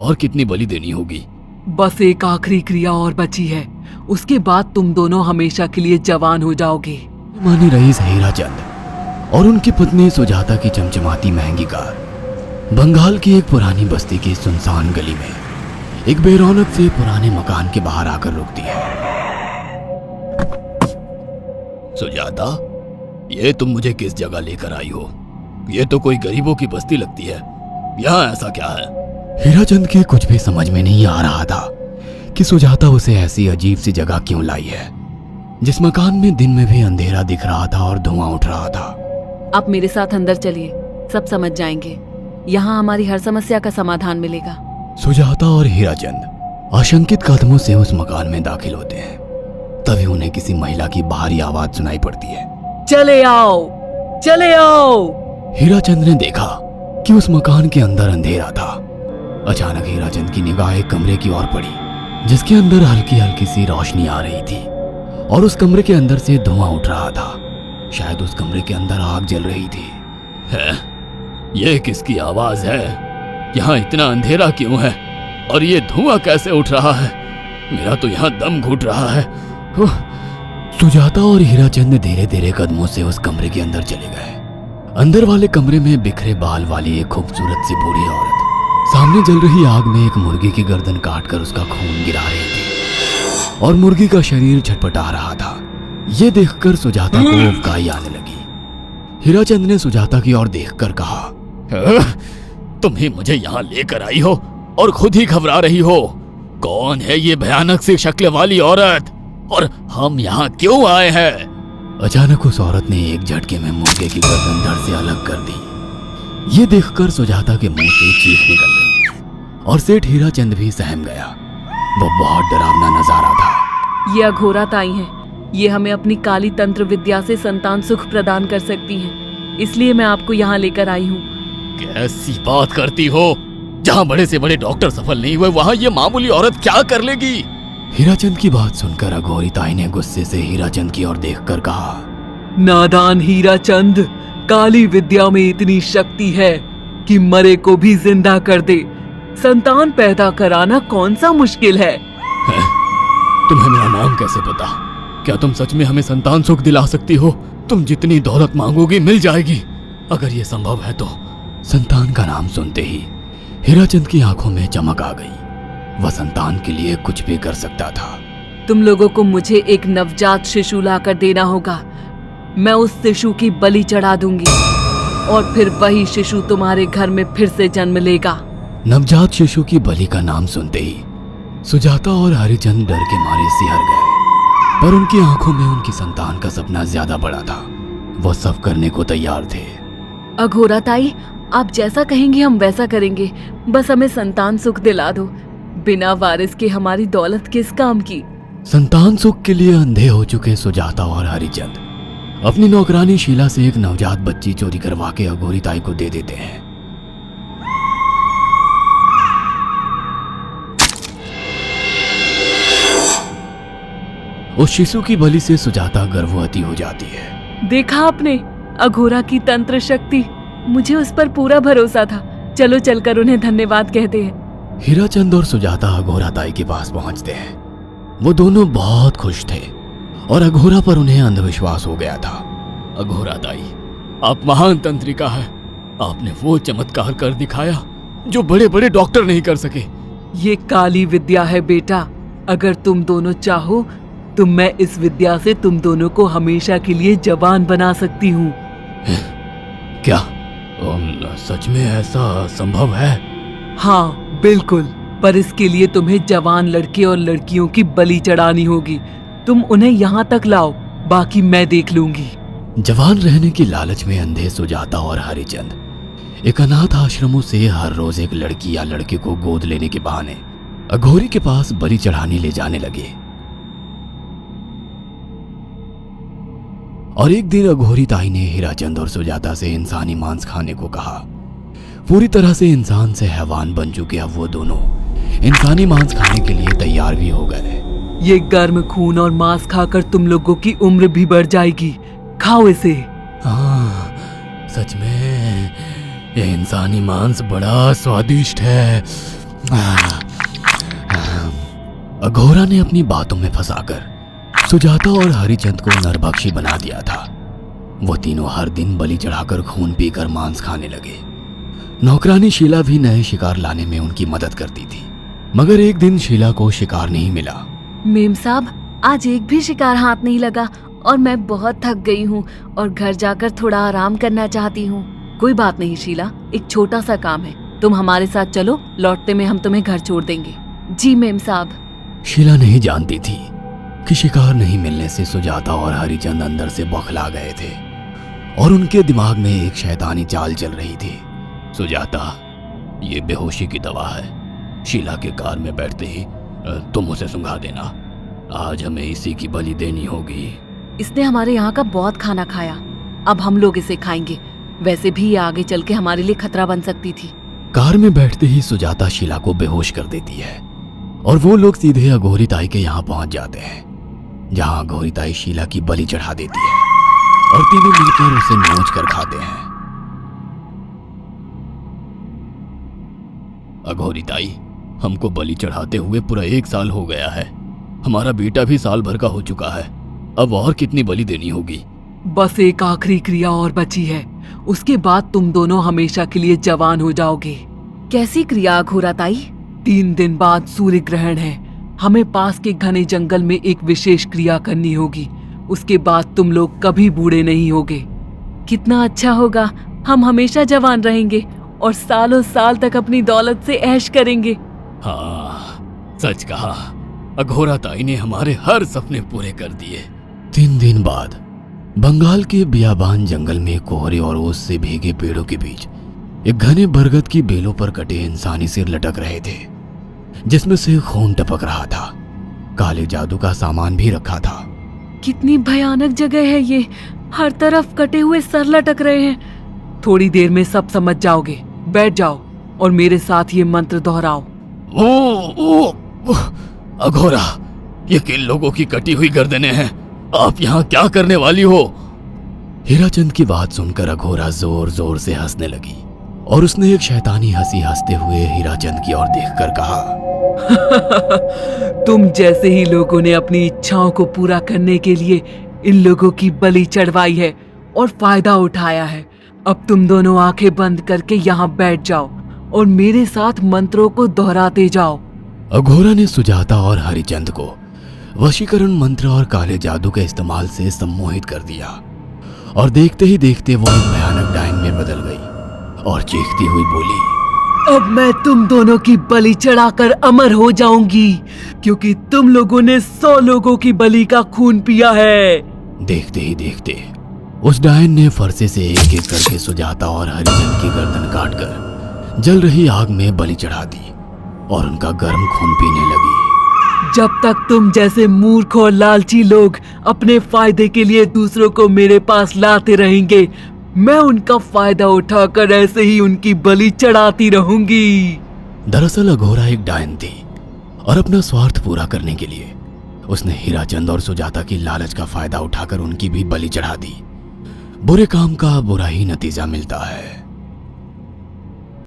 और कितनी बलि देनी होगी? बस एक आखिरी क्रिया और बची है, उसके बाद तुम दोनों हमेशा के लिए जवान हो जाओगे। मानी रईस हीराचंद और उनकी पत्नी सुजाता की चमचमाती महंगी कार बंगाल की एक पुरानी बस्ती की सुनसान गली में एक बेरौनक से पुराने मकान के बाहर आकर रुकती है। सुजाता, ये तुम मुझे किस जगह लेकर आई हो? ये तो कोई गरीबों की बस्ती लगती है, यहाँ ऐसा क्या है? हीराचंद के कुछ भी समझ में नहीं आ रहा था कि सुजाता उसे ऐसी अजीब सी जगह क्यों लाई है, जिस मकान में दिन में भी अंधेरा दिख रहा था और धुआं उठ रहा था। आप मेरे साथ अंदर चलिए, सब समझ जाएंगे। यहाँ हमारी हर समस्या का समाधान मिलेगा। सुजाता और हीराचंद आशंकित कदमों से उस मकान में दाखिल होते हैं। तभी उन्हें किसी महिला की बाहरी आवाज सुनाई पड़ती है। चले आओ, चले आओ। हीराचंद ने देखा कि उस मकान के अंदर अंधेरा था। अचानक हीराचंद की निगाह एक कमरे की ओर पड़ी, जिसके अंदर हल्की हल्की सी रोशनी आ रही थी और उस कमरे के अंदर से धुआं उठ रहा था। शायद उस कमरे के अंदर आग जल रही थी। है? ये किसकी आवाज है? यहाँ इतना अंधेरा क्यों है और ये धुआं कैसे उठ रहा है? मेरा तो यहाँ दम घुट रहा है। सुजाता और हीराचंद धीरे धीरे कदमों से उस कमरे के अंदर चले गए। अंदर वाले कमरे में बिखरे बाल वाली एक खूबसूरत सी बूढ़ी औरत सामने जल रही आग में एक मुर्गी की गर्दन काटकर उसका खून गिरा रही थी और मुर्गी का शरीर छटपटा रहा था। ये देखकर सुजाता को उबकाई आने लगी। हीराचंद ने सुजाता की ओर देखकर कहा, तुम ही मुझे यहाँ लेकर आई हो और खुद ही घबरा रही हो। कौन है ये भयानक सी शक्ल वाली औरत और हम यहाँ क्यों आए हैं? अचानक उस औरत ने एक झटके में मुर्गे की गर्दन धड़ से अलग कर दी। ये देखकर सुजाता के मुंह से चीख निकल गई और सेठ हीराचंद भी सहम गया। वो बहुत डरावना नजारा था। ये अघोरा ताई हैं। ये हमें अपनी काली तंत्र विद्या से संतान सुख प्रदान कर सकती हैं, इसलिए मैं आपको यहाँ लेकर आई हूँ। कैसी बात करती हो? जहाँ बड़े से बड़े डॉक्टर सफल नहीं हुए, वहाँ ये मामूली औरत क्या कर लेगी? हीराचंद की बात सुनकर अघोरी ताई ने गुस्से से हीराचंद की ओर देखकर कहा, नादान हीराचंद, काली विद्या में इतनी शक्ति है कि मरे को भी जिंदा कर दे। संतान पैदा कराना कौन सा मुश्किल है? तुम्हें मेरा नाम कैसे पता? क्या तुम सच में हमें संतान सुख दिला सकती हो? तुम जितनी दौलत मांगोगी मिल जाएगी, अगर ये संभव है तो। संतान का नाम सुनते ही हीराचंद की आंखों में चमक आ गई। वह संतान के लिए कुछ भी कर सकता था। तुम लोगों को मुझे एक नवजात शिशु लाकर देना होगा। मैं उस शिशु की बलि चढ़ा दूंगी और फिर वही शिशु तुम्हारे घर में फिर से जन्म लेगा। नवजात शिशु की बलि का नाम सुनते ही सुजाता और हरिचंद डर के मारे सिहर गए, पर उनकी आंखों में उनकी संतान का सपना ज्यादा बड़ा था। वो सब करने को तैयार थे। अघोरा ताई, आप जैसा कहेंगे हम वैसा करेंगे, बस हमें संतान सुख दिला दो। बिना वारिस के हमारी दौलत किस काम की? संतान सुख के लिए अंधे हो चुके सुजाता और हरिचंद अपनी नौकरानी शीला से एक नवजात बच्ची चोरी करवा के अघोरी ताई को दे देते हैं। उस शिशु की बलि से सुजाता गर्भवती हो जाती है। देखा आपने अघोरा की तंत्र शक्ति, मुझे उस पर पूरा भरोसा था। चलो चलकर उन्हें धन्यवाद कहते हैं। हीराचंद और सुजाता अघोरा ताई के पास पहुंचते हैं। वो दोनों बहुत खुश थे और अघोरा पर उन्हें अंधविश्वास हो गया था। अघोरा ताई, आप महान तंत्रिका है। आपने वो चमत्कार कर दिखाया जो बड़े बड़े डॉक्टर नहीं कर सके। ये काली विद्या है बेटा। अगर तुम दोनों चाहो तो मैं इस विद्या से तुम दोनों को हमेशा के लिए जवान बना सकती हूँ। क्या सच में ऐसा संभव है? हाँ बिल्कुल, पर इसके लिए तुम्हें जवान लड़के और लड़कियों की बलि चढ़ानी होगी। तुम उन्हें यहाँ तक लाओ, बाकी मैं देख लूंगी। जवान रहने की लालच में अंधे सुजाता और हरिचंद एक अनाथ आश्रमों से हर रोज एक लड़की या लड़के को गोद लेने के बहाने अघोरी के पास बलि चढ़ाने ले जाने लगे। और एक दिन अघोरी ताई ने हीराचंद और सुजाता से इंसानी मांस खाने को कहा। पूरी तरह से इंसान से हैवान बन चुके अब वो दोनों इंसानी मांस खाने के लिए तैयार भी हो गए। ये गर्म खून और मांस खाकर तुम लोगों की उम्र भी बढ़ जाएगी। खाओ इसे। हाँ, सच में ये इंसानी मांस बड़ा स्वादिष्ट है। अघोरा ने अपनी बातों में फंसाकर सुजाता और हरिचंद को नरभक्षी बना दिया था। वो तीनों हर दिन बलि चढ़ाकर खून पीकर मांस खाने लगे। नौकरानी शीला भी नए शिकार लाने में उनकी मदद करती थी, मगर एक दिन शीला को शिकार नहीं मिला। मेम साहब, आज एक भी शिकार हाथ नहीं लगा और मैं बहुत थक गई हूँ और घर जाकर थोड़ा आराम करना चाहती हूँ। कोई बात नहीं शीला, एक छोटा सा काम है, तुम हमारे साथ चलो, लौटते में हम तुम्हें घर छोड़ देंगे। जी मेम साहब। शीला नहीं जानती थी कि शिकार नहीं मिलने से सुजाता और हरिचंद अंदर से बौखला गए थे और उनके दिमाग में एक शैतानी चाल चल रही थी। सुजाता, ये बेहोशी की दवा है। शीला के कार में बैठते ही तुम उसे सुंघा देना। आज हमें इसी की बलि देनी होगी। इसने हमारे यहाँ का बहुत खाना खाया, अब हम लोग इसे खाएंगे। वैसे भी ये आगे चल के हमारे लिए खतरा बन सकती थी। कार में बैठते ही सुजाता शीला को बेहोश कर देती है और वो लोग सीधे अघोरी ताई के यहाँ पहुंच जाते हैं, जहाँ अघोरी ताई शीला की बलि चढ़ा देती है और तीनों मिलकर उसे नोच कर खाते हैं। अघोरी ताई, हमको बलि चढ़ाते हुए पूरा 1 साल हो गया है। हमारा बेटा भी साल भर का हो चुका है। अब और कितनी बलि देनी होगी? बस एक आखिरी क्रिया और बची है, उसके बाद तुम दोनों हमेशा के लिए जवान हो जाओगे। कैसी क्रिया अघोरा ताई? 3 दिन बाद सूर्य ग्रहण है। हमें पास के घने जंगल में एक विशेष क्रिया करनी होगी। उसके बाद तुम लोग कभी बूढ़े नहीं होगे। कितना अच्छा होगा, हम हमेशा जवान रहेंगे और सालों साल तक अपनी दौलत से ऐश करेंगे। हाँ, सच कहा। अघोरा ताई ने हमारे हर सपने पूरे कर दिए। 3 दिन बाद बंगाल के बियाबान जंगल में कोहरे और ओस से भीगे पेड़ों के बीच एक घने बरगद की बेलों पर कटे इंसानी सिर लटक रहे थे, जिसमें से खून टपक रहा था। काले जादू का सामान भी रखा था। कितनी भयानक जगह है ये, हर तरफ कटे हुए सर लटक रहे हैं। थोड़ी देर में सब समझ जाओगे। बैठ जाओ और मेरे साथ ये मंत्र दोहराओ। ओ, अघोरा, ये किन लोगों की कटी हुई गर्दनें हैं? आप यहाँ क्या करने वाली हो? हीराचंद की बात सुनकर अघोरा जोर जोर से हंसने लगी और उसने एक शैतानी हंसी हंसते हुए हीराचंद की ओर देखकर कहा, तुम जैसे ही लोगों ने अपनी इच्छाओं को पूरा करने के लिए इन लोगों की बलि चढ़वाई है और फायदा उठाया है। अब तुम दोनों आंखें बंद करके यहाँ बैठ जाओ और मेरे साथ मंत्रों को दोहराते जाओ। अघोरा ने सुजाता और हरिचंद को वशीकरण मंत्र और काले जादू के इस्तेमाल से सम्मोहित कर दिया और देखते ही देखते वो एक भयानक डायन में बदल गई और चीखती हुई बोली, अब मैं तुम दोनों की बलि चढ़ाकर अमर हो जाऊंगी, क्योंकि तुम लोगों ने 100 लोगों की बलि का खून पिया है। देखते ही देखते उस डायन ने फरसे से एक एक करके सुजाता और हरिचंद की गर्दन काटकर जल रही आग में बलि चढ़ा दी और उनका गर्म खून पीने लगी। जब तक तुम जैसे मूर्ख और लालची लोग अपने फायदे के लिए दूसरों को मेरे पास लाते रहेंगे, मैं उनका फायदा उठाकर ऐसे ही उनकी बलि चढ़ाती रहूंगी। दरअसल अघोरा एक डायन थी और अपना स्वार्थ पूरा करने के लिए उसने हीराचंद और सुजाता की लालच का फायदा उठाकर उनकी भी बलि चढ़ा दी। बुरे काम का बुरा ही नतीजा मिलता है।